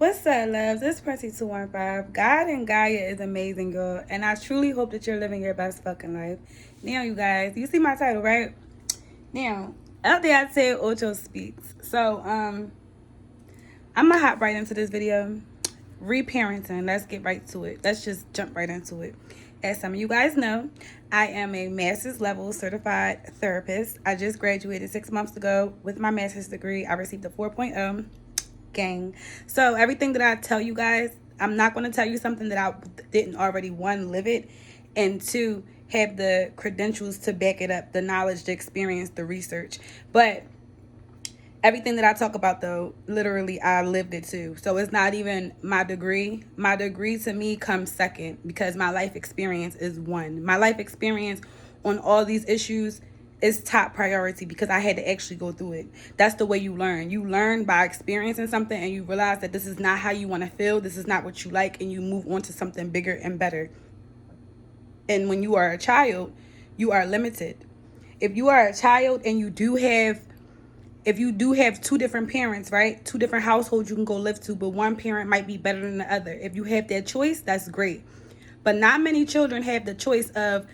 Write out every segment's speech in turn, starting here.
What's up, loves? It's Pressy215. God and Gaia is amazing, girl. And I truly hope that you're living your best fucking life. Now, you guys, you see my title, right? Now, out there I said Ocho Speaks. So, I'm going to hop right into this video. Reparenting. Let's get right to it. Let's just jump right into it. As some of you guys know, I am a master's level certified therapist. I just graduated 6 months ago with my master's degree. I received a 4.0. Gang. So everything that I tell you guys, I'm not going to tell you something that I didn't already, one, live it, and two, have the credentials to back it up, the knowledge, the experience, the research. But everything that I talk about, though, literally I lived it too. So it's not even my degree. My degree to me comes second because my life experience is one. My life experience on all these issues is top priority because I had to actually go through it. That's the way you learn. You learn by experiencing something and you realize that this is not how you want to feel. This is not what you like, and you move on to something bigger and better. And when you are a child, you are limited. If you are a child and you do have two different parents, right? Two different households you can go live to, but one parent might be better than the other. If you have that choice, that's great. But not many children have the choice of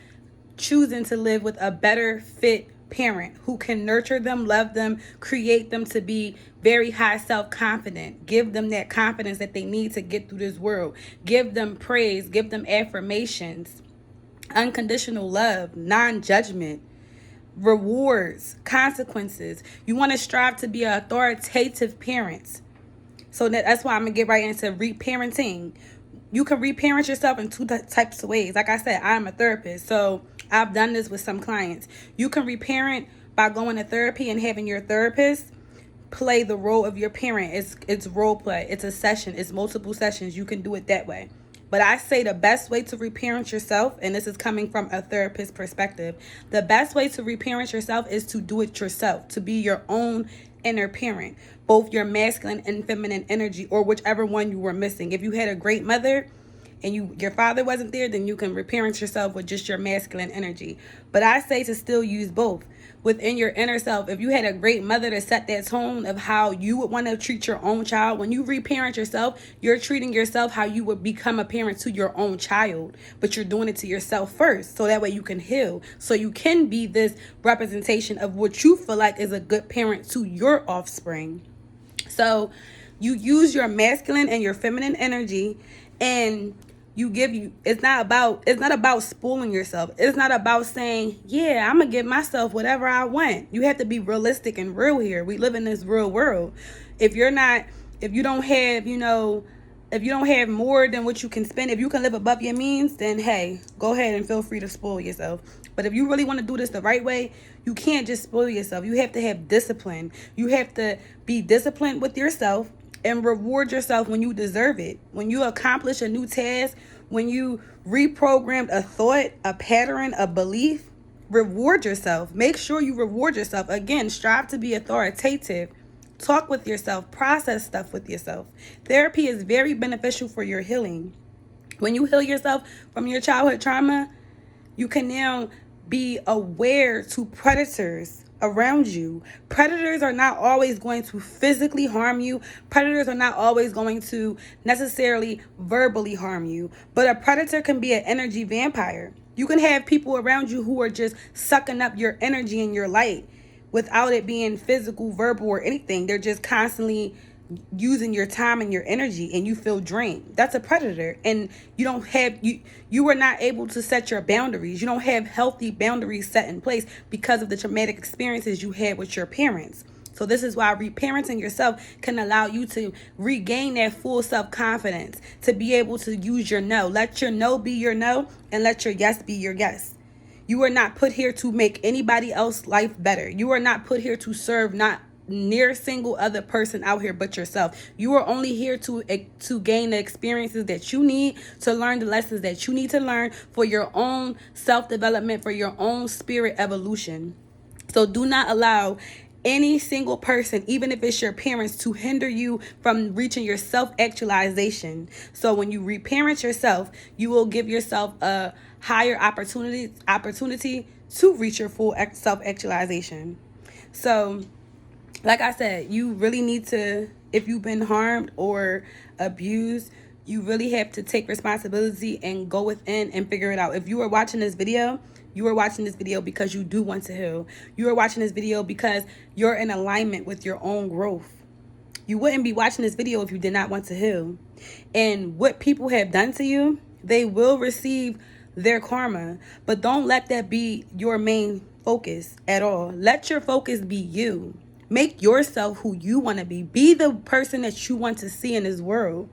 choosing to live with a better fit parent who can nurture them, love them, create them to be very high self-confident, give them that confidence that they need to get through this world, give them praise, give them affirmations, unconditional love, non-judgment, rewards, consequences. You want to strive to be an authoritative parent. So that's why I'm going to get right into reparenting. You can reparent yourself in two types of ways. Like I said, I'm a therapist, so I've done this with some clients. You can reparent by going to therapy and having your therapist play the role of your parent. It's role play. It's a session. It's multiple sessions. You can do it that way. But I say the best way to reparent yourself, and this is coming from a therapist perspective, the best way to reparent yourself is to do it yourself, to be your own inner parent, both your masculine and feminine energy, or whichever one you were missing. If you had a great mother and your father wasn't there, then you can reparent yourself with just your masculine energy. But I say to still use both within your inner self. If you had a great mother to set that tone of how you would want to treat your own child, when you reparent yourself, you're treating yourself how you would become a parent to your own child, but you're doing it to yourself first, so that way you can heal, so you can be this representation of what you feel like is a good parent to your offspring. So you use your masculine and your feminine energy, and it's not about spoiling yourself. It's not about saying, yeah, I'm gonna give myself whatever I want. You have to be realistic and real here. We live in this real world. If you don't have more than what you can spend, if you can live above your means, then hey, go ahead and feel free to spoil yourself. But if you really want to do this the right way, you can't just spoil yourself. You have to have discipline. You have to be disciplined with yourself and reward yourself when you deserve it. When you accomplish a new task, when you reprogrammed a thought, a pattern, a belief, reward yourself. Make sure you reward yourself. Again, strive to be authoritative. Talk with yourself. Process stuff with yourself. Therapy is very beneficial for your healing. When you heal yourself from your childhood trauma, you can now be aware to predators around you. Predators are not always going to physically harm you. Predators are not always going to necessarily verbally harm you. But a predator can be an energy vampire. You can have people around you who are just sucking up your energy and your light without it being physical, verbal, or anything. They're just constantly using your time and your energy, and you feel drained. That's a predator. And you were not able to set your boundaries. You don't have healthy boundaries set in place because of the traumatic experiences you had with your parents. So this is why reparenting yourself can allow you to regain that full self-confidence, to be able to use your no. Let your no be your no, and let your yes be your yes. You are not put here to make anybody else's life better. You are not put here to serve not near single other person out here but yourself. You are only here to gain the experiences that you need, to learn the lessons that you need to learn for your own self-development, for your own spirit evolution. So do not allow any single person, even if it's your parents, to hinder you from reaching your self-actualization. So when you reparent yourself, you will give yourself a higher opportunity to reach your full self-actualization. So like I said, you really need to if you've been harmed or abused, you really have to take responsibility and go within and figure it out. If you are watching this video, you are watching this video because you do want to heal. You are watching this video because you're in alignment with your own growth. You wouldn't be watching this video if you did not want to heal. And what people have done to you, they will receive their karma. But don't let that be your main focus at all. Let your focus be you. Make yourself who you want to be. Be the person that you want to see in this world.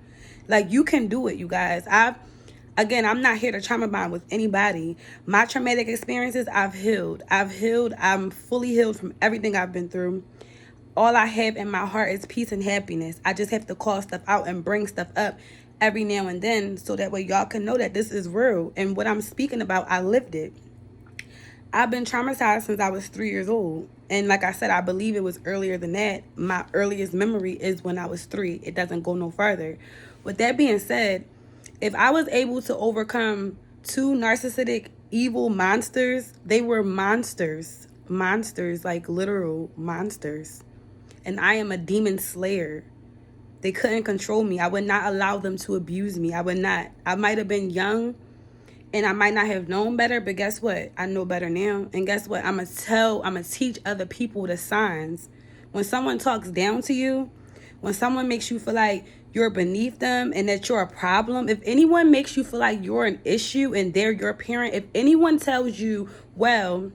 Like, you can do it, you guys. I'm not here to trauma bond with anybody. My traumatic experiences, I've healed. I'm fully healed from everything I've been through. All I have in my heart is peace and happiness. I just have to call stuff out and bring stuff up every now and then so that way y'all can know that this is real. And what I'm speaking about, I lived it. I've been traumatized since I was 3 years old. And like I said, I believe it was earlier than that. My earliest memory is when I was 3. It doesn't go no further. With that being said, if I was able to overcome 2 narcissistic evil monsters, they were monsters. Monsters, like literal monsters. And I am a demon slayer. They couldn't control me. I would not allow them to abuse me. I would not. I might have been young and I might not have known better, but guess what? I know better now. And guess what? I'm going to teach other people the signs. When someone talks down to you, when someone makes you feel like you're beneath them and that you're a problem, if anyone makes you feel like you're an issue and they're your parent, if anyone tells you, well,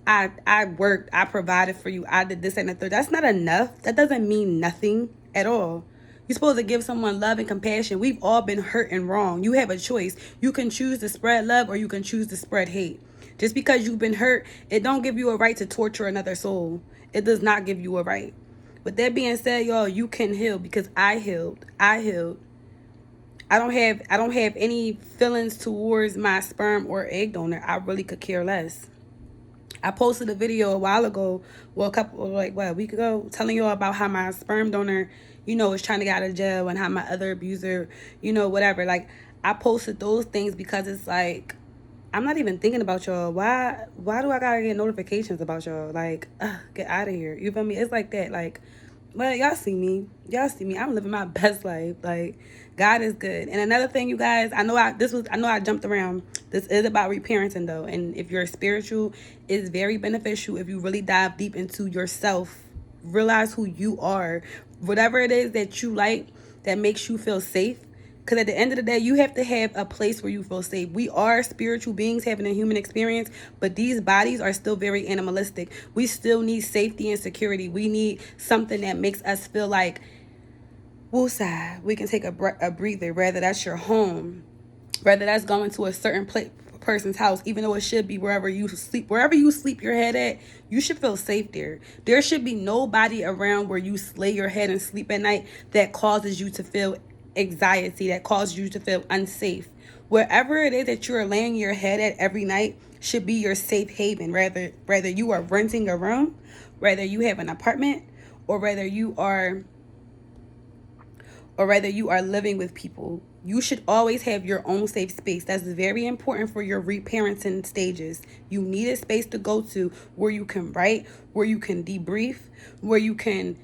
I worked, I provided for you, I did this and the third, that's not enough. That doesn't mean nothing at all. You're supposed to give someone love and compassion. We've all been hurt and wrong. You have a choice. You can choose to spread love or you can choose to spread hate. Just because you've been hurt, it don't give you a right to torture another soul. It does not give you a right. With that being said, y'all, you can heal because I healed. I don't have any feelings towards my sperm or egg donor. I really could care less. I posted a video a while ago, a week ago, telling y'all about how my sperm donor, is trying to get out of jail and how my other abuser, whatever. Like, I posted those things because it's like, I'm not even thinking about y'all. Why do I gotta get notifications about y'all? Like, get out of here. You feel me? It's like that. Like, well, y'all see me. I'm living my best life. Like, God is good. And another thing, you guys, I know I jumped around. This is about reparenting though. And if you're spiritual, it's very beneficial if you really dive deep into yourself. Realize who you are. Whatever it is that you like that makes you feel safe. Because at the end of the day, you have to have a place where you feel safe. We are spiritual beings having a human experience, but these bodies are still very animalistic. We still need safety and security. We need something that makes us feel like, woosah, we can take a breather, whether that's your home, whether that's going to a certain person's house, even though it should be wherever you sleep your head at, you should feel safe there. There should be nobody around where you lay your head and sleep at night that causes you to feel anxiety, that causes you to feel unsafe. Wherever it is that you're laying your head at every night should be your safe haven. Whether you are renting a room, whether you have an apartment, or whether you are living with people, you should always have your own safe space. That's very important for your reparenting stages. You need a space to go to where you can write, where you can debrief, where you can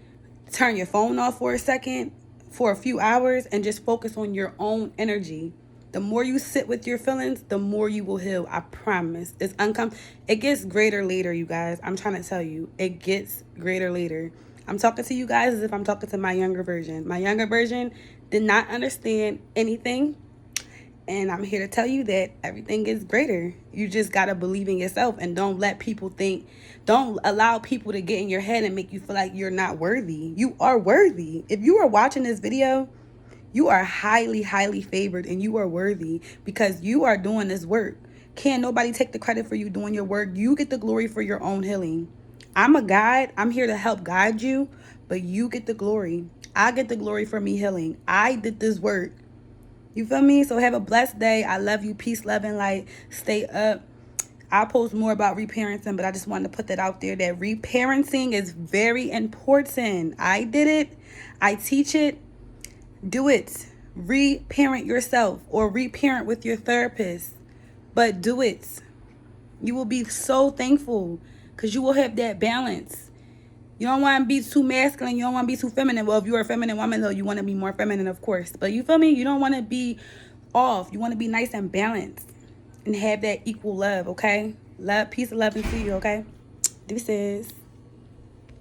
turn your phone off for a second, for a few hours, and just focus on your own energy. The more you sit with your feelings, the more you will heal. I promise. It's uncomfortable. It gets greater later, you guys. I'm trying to tell you. It gets greater later. I'm talking to you guys as if I'm talking to my younger version. My younger version did not understand anything. And I'm here to tell you that everything gets greater. You just got to believe in yourself and don't allow people to get in your head and make you feel like you're not worthy. You are worthy. If you are watching this video, you are highly, highly favored and you are worthy because you are doing this work. Can't nobody take the credit for you doing your work. You get the glory for your own healing. I'm a guide. I'm here to help guide you, but you get the glory. I get the glory for me healing. I did this work. You feel me? So have a blessed day. I love you. Peace, love, and light. Stay up. I'll post more about reparenting, but I just wanted to put that out there that reparenting is very important. I did it. I teach it. Do it. Reparent yourself or reparent with your therapist. But do it. You will be so thankful because you will have that balance. You don't want to be too masculine. You don't want to be too feminine. Well, if you're a feminine woman, though, you want to be more feminine, of course. But you feel me? You don't want to be off. You want to be nice and balanced and have that equal love, okay? Love, peace, and love into you, okay? Deuces.